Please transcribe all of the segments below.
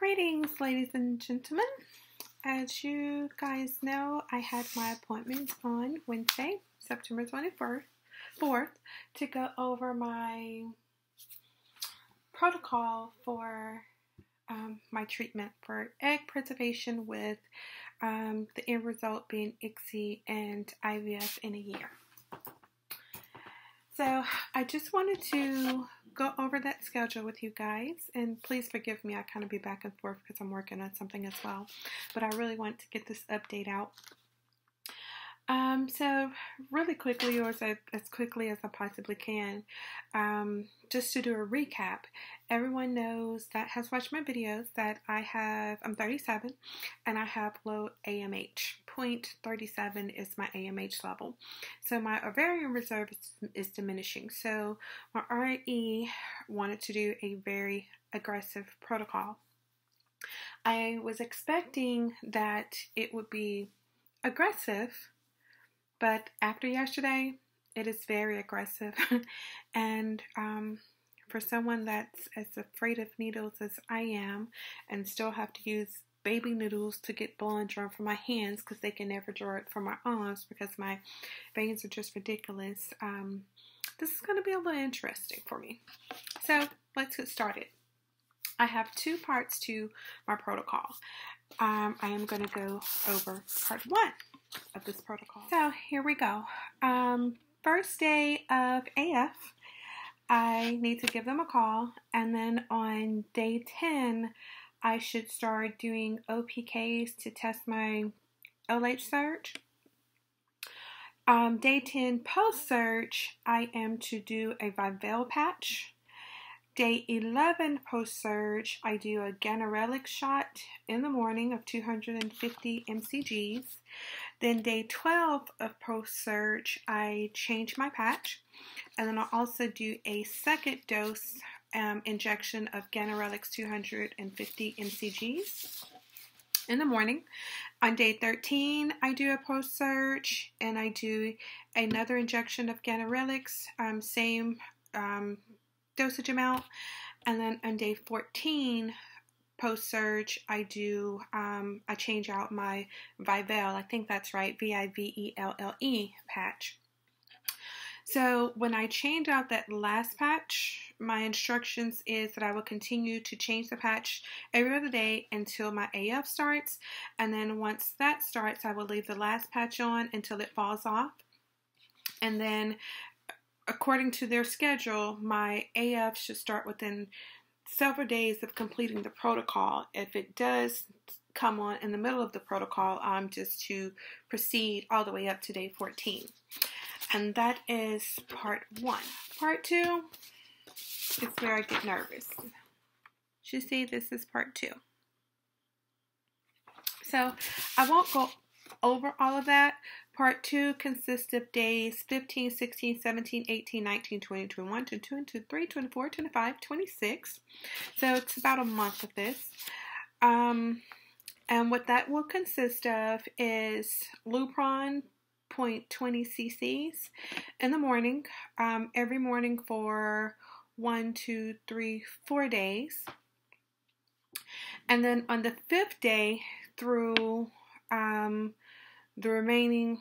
Greetings, ladies and gentlemen. As you guys know, I had my appointment on Wednesday, September 4th, to go over my protocol for my treatment for egg preservation with the end result being ICSI and IVF in a year. So I just wanted to go over that schedule with you guys, and please forgive me, I kind of be back and forth because I'm working on something as well, but I really want to get this update out. So really quickly, or as quickly as I possibly can, just to do a recap. Everyone knows that has watched my videos that I'm 37 and I have low AMH. 0.37 is my AMH level. So my ovarian reserve is diminishing. So my RE wanted to do a very aggressive protocol. I was expecting that it would be aggressive, but after yesterday, it is very aggressive. And for someone that's as afraid of needles as I am and still have to use baby noodles to get blood drawn from my hands because they can never draw it from my arms because my veins are just ridiculous, this is going to be a little interesting for me. So let's get started. I have two parts to my protocol. I am going to go over part one of this protocol. So here we go. First day of AF, I need to give them a call, and then on day 10, I should start doing OPKs to test my LH surge. Day 10 post-surge, I am to do a Vivel patch. Day 11 post-surge, I do a ganirelix shot in the morning of 250 mcgs. Then day 12 of post-surge, I change my patch. And then I'll also do a second dose injection of ganirelix 250 mcgs in the morning. On day 13, I do a post-surge and I do another injection of ganirelix, same dosage amount. And then on day 14, post-surge, I do, I change out my Vivel, I think that's right, Vivelle patch. So when I change out that last patch, my instructions is that I will continue to change the patch every other day until my AF starts. And then once that starts, I will leave the last patch on until it falls off. And then according to their schedule, my AF should start within several days of completing the protocol. If it does come on in the middle of the protocol, I'm just to proceed all the way up to day 14. And that is part one. Part two is where I get nervous. You see, this is part two. So I won't go over all of that. Part 2 consists of days 15, 16, 17, 18, 19, 20, 21, 22, 23, 24, 25, 26. So it's about a month of this. And what that will consist of is Lupron 0.20 cc's in the morning, every morning for 1, 2, 3, 4 days. And then on the 5th day through the remaining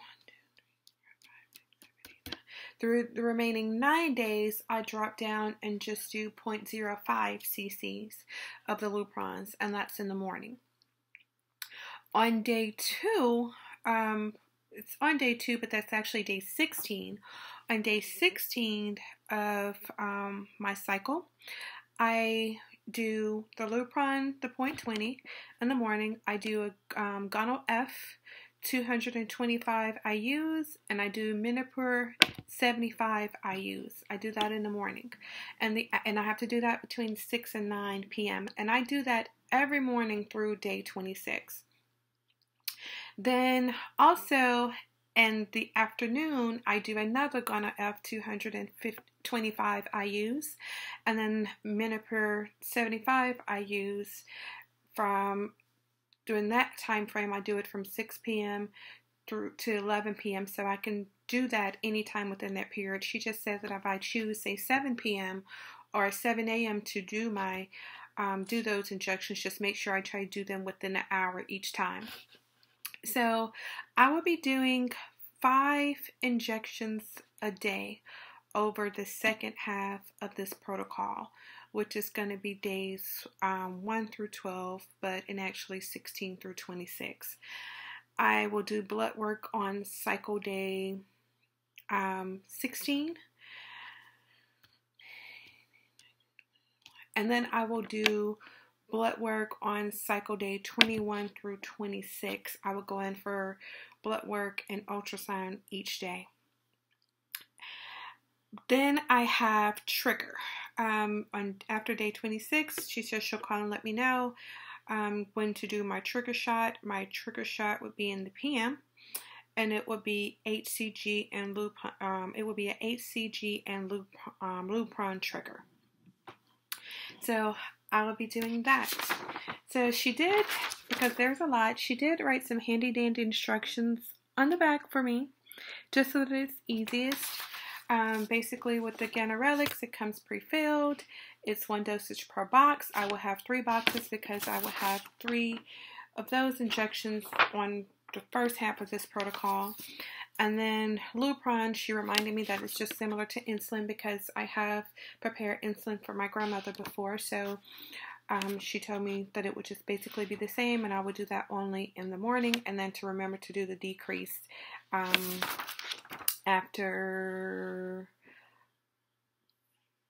9 days, I drop down and just do 0.05 cc's of the Luprons, and that's in the morning. On day 2, it's on day 2, but that's actually day 16. On day 16 of my cycle, I do the Lupron, the 0.20 in the morning. I do a Gonal F 225 IUs, and I do Menopur 75 IUs. I do that in the morning, and I have to do that between 6 and 9 p.m. and I do that every morning through day 26. Then also in the afternoon, I do another Gonal F 225 IUs, and then Menopur 75 IUs from. During that time frame, I do it from 6 p.m. through to 11 p.m. so I can do that anytime within that period. She just says that if I choose, say, 7 p.m. or 7 a.m. to do my do those injections, just make sure I try to do them within an hour each time. So I will be doing 5 injections a day over the second half of this protocol, which is going to be days 1 through 12, but in actually 16 through 26. I will do blood work on cycle day 16, and then I will do blood work on cycle day 21 through 26. I will go in for blood work and ultrasound each day. Then I have trigger. After day 26, she says she'll call and let me know when to do my trigger shot. My trigger shot would be in the PM, and it would be HCG and it would be an HCG and Lupron trigger. So I will be doing that. So she did, because there's a lot, she did write some handy dandy instructions on the back for me, just so that it's easiest. Basically with the Ganirelix, it comes pre-filled. It's 1 dosage per box. I will have 3 boxes because I will have 3 of those injections on the first half of this protocol. And then Lupron, she reminded me that it's just similar to insulin because I have prepared insulin for my grandmother before. So she told me that it would just basically be the same, and I would do that only in the morning, and then to remember to do the decrease after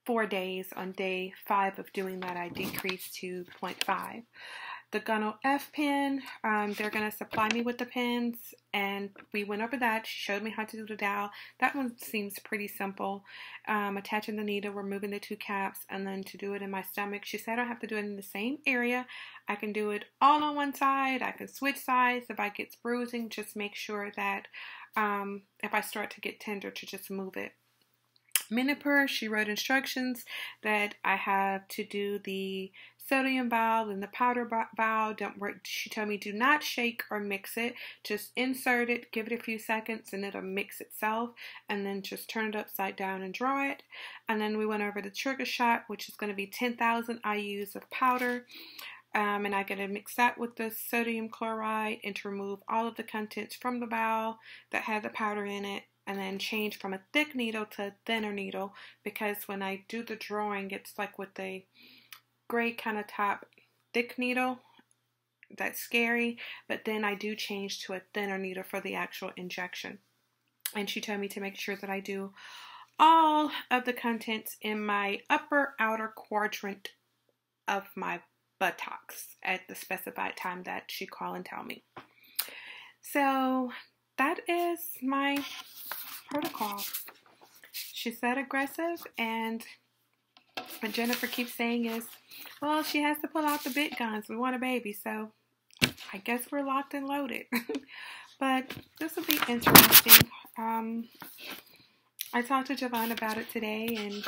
4 days. On day 5 of doing that, I decreased to 0.5. The Gunnel F pen, they're going to supply me with the pens, and we went over that. She showed me how to do the dowel. That one seems pretty simple. Attaching the needle, removing the 2 caps, and then to do it in my stomach. She said I have to do it in the same area. I can do it all on one side. I can switch sides. If I get bruising, just make sure that if I start to get tender, to just move it. Minipur, she wrote instructions that I have to do the sodium vial and the powder vial. She told me do not shake or mix it. Just insert it, give it a few seconds, and it'll mix itself. And then just turn it upside down and draw it. And then we went over the trigger shot, which is going to be 10,000 IUs of powder. And I got to mix that with the sodium chloride and to remove all of the contents from the vial that had the powder in it. And then change from a thick needle to a thinner needle, because when I do the drawing, it's like with a gray kind of top thick needle. That's scary, but then I do change to a thinner needle for the actual injection. And she told me to make sure that I do all of the contents in my upper outer quadrant of my buttocks at the specified time that she called and tell me. So that is my protocol. She said aggressive, and what Jennifer keeps saying is, well, she has to pull out the big guns. We want a baby, so I guess we're locked and loaded. But this will be interesting. I talked to Javon about it today, and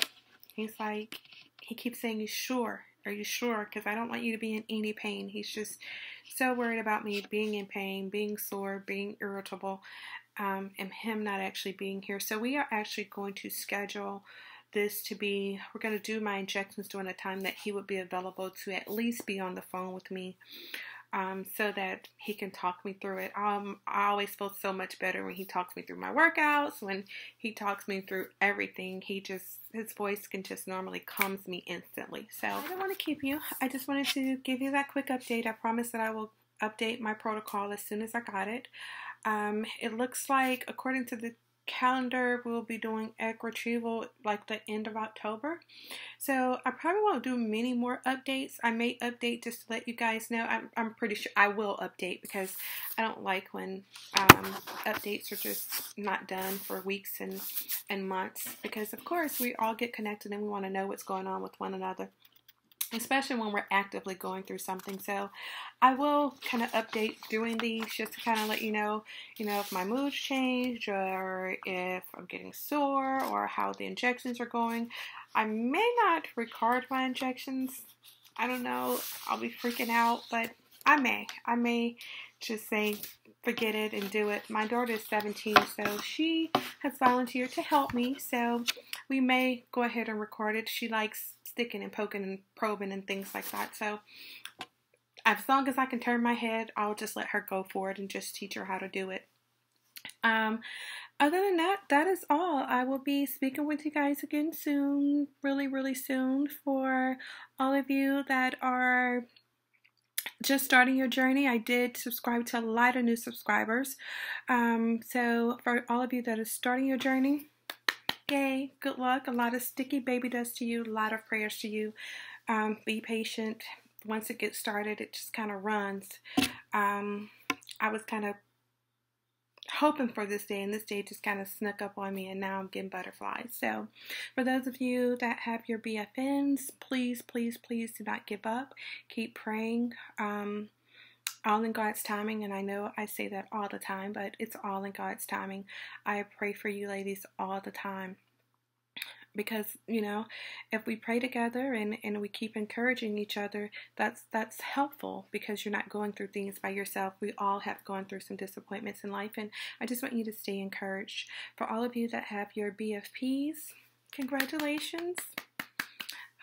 he's like, he keeps saying, "You sure? Are you sure? Because I don't want you to be in any pain." He's just so worried about me being in pain, being sore, being irritable, and him not actually being here. So we are actually going to schedule this to be, we're going to do my injections during a time that he would be available to at least be on the phone with me, so that he can talk me through it. I always feel so much better when he talks me through my workouts, when he talks me through everything. His voice can just normally calms me instantly. So I don't want to keep you. I just wanted to give you that quick update. I promise that I will update my protocol as soon as I got it. It looks like, according to the calendar, we'll be doing egg retrieval like the end of October. So I probably won't do many more updates. I may update just to let you guys know. I'm pretty sure I will update, because I don't like when updates are just not done for weeks and months, because of course we all get connected and we want to know what's going on with one another, especially when we're actively going through something. So I will kind of update doing these just to kind of let you know if my mood's changed, or if I'm getting sore, or how the injections are going. I may not record my injections. I don't know. I'll be freaking out, but I may just say forget it and do it. My daughter is 17, so she has volunteered to help me, so we may go ahead and record it. She likes sticking and poking and probing and things like that. So as long as I can turn my head, I'll just let her go for it and just teach her how to do it. Other than that, that is all. I will be speaking with you guys again soon, really, really soon. For all of you that are just starting your journey, I did subscribe to a lot of new subscribers. So for all of you that are starting your journey, yay, good luck. A lot of sticky baby dust to you, a lot of prayers to you. Be patient. Once it gets started, it just kind of runs. I was kind of hoping for this day, and this day just kind of snuck up on me, and now I'm getting butterflies. So for those of you that have your BFNs, please, please, please do not give up. Keep praying. All in God's timing, and I know I say that all the time, but it's all in God's timing. I pray for you ladies all the time. Because, you know, if we pray together and we keep encouraging each other, that's helpful, because you're not going through things by yourself. We all have gone through some disappointments in life, and I just want you to stay encouraged. For all of you that have your BFPs, congratulations.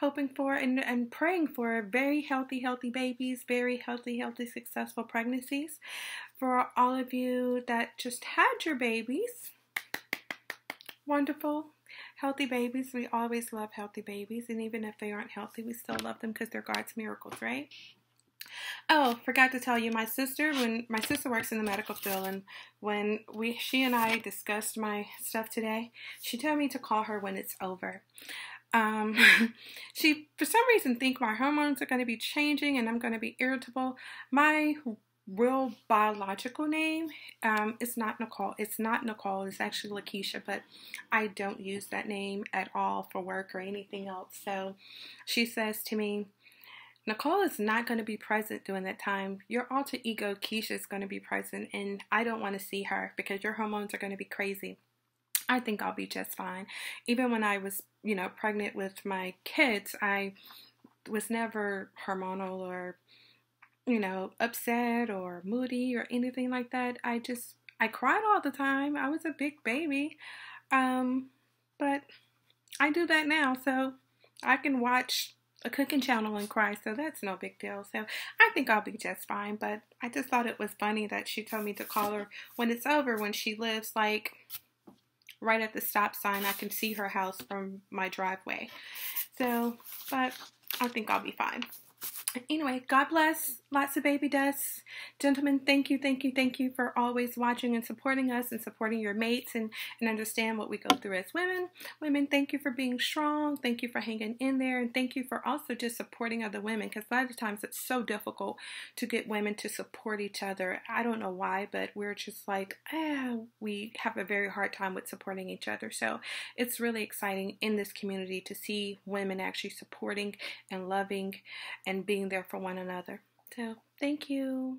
Hoping for and praying for very healthy babies, very healthy, successful pregnancies. For all of you that just had your babies, wonderful. Healthy babies. We always love healthy babies, and even if they aren't healthy, we still love them because they're God's miracles, right? Oh, forgot to tell you, my sister works in the medical field, and when she and I discussed my stuff today, she told me to call her when it's over. She, for some reason, think my hormones are going to be changing and I'm going to be irritable. My real biological name is not Nicole. It's not Nicole. It's actually Lakeisha, but I don't use that name at all for work or anything else. So she says to me, Nicole is not going to be present during that time. Your alter ego, Keisha, is going to be present, and I don't want to see her because your hormones are going to be crazy. I think I'll be just fine. Even when I was, pregnant with my kids, I was never hormonal or upset or moody or anything like that. I cried all the time. I was a big baby. But I do that now, so I can watch a cooking channel and cry, so that's no big deal. So I think I'll be just fine, but I just thought it was funny that she told me to call her when it's over, when she lives like right at the stop sign. I can see her house from my driveway. So, but I think I'll be fine. Anyway, God bless. Lots of baby dust. Gentlemen, thank you for always watching and supporting us and supporting your mates and understand what we go through as women. Women, thank you for being strong. Thank you for hanging in there. And thank you for also just supporting other women, because a lot of times it's so difficult to get women to support each other. I don't know why, but we're just like, we have a very hard time with supporting each other. So it's really exciting in this community to see women actually supporting and loving and being there for one another. So, thank you.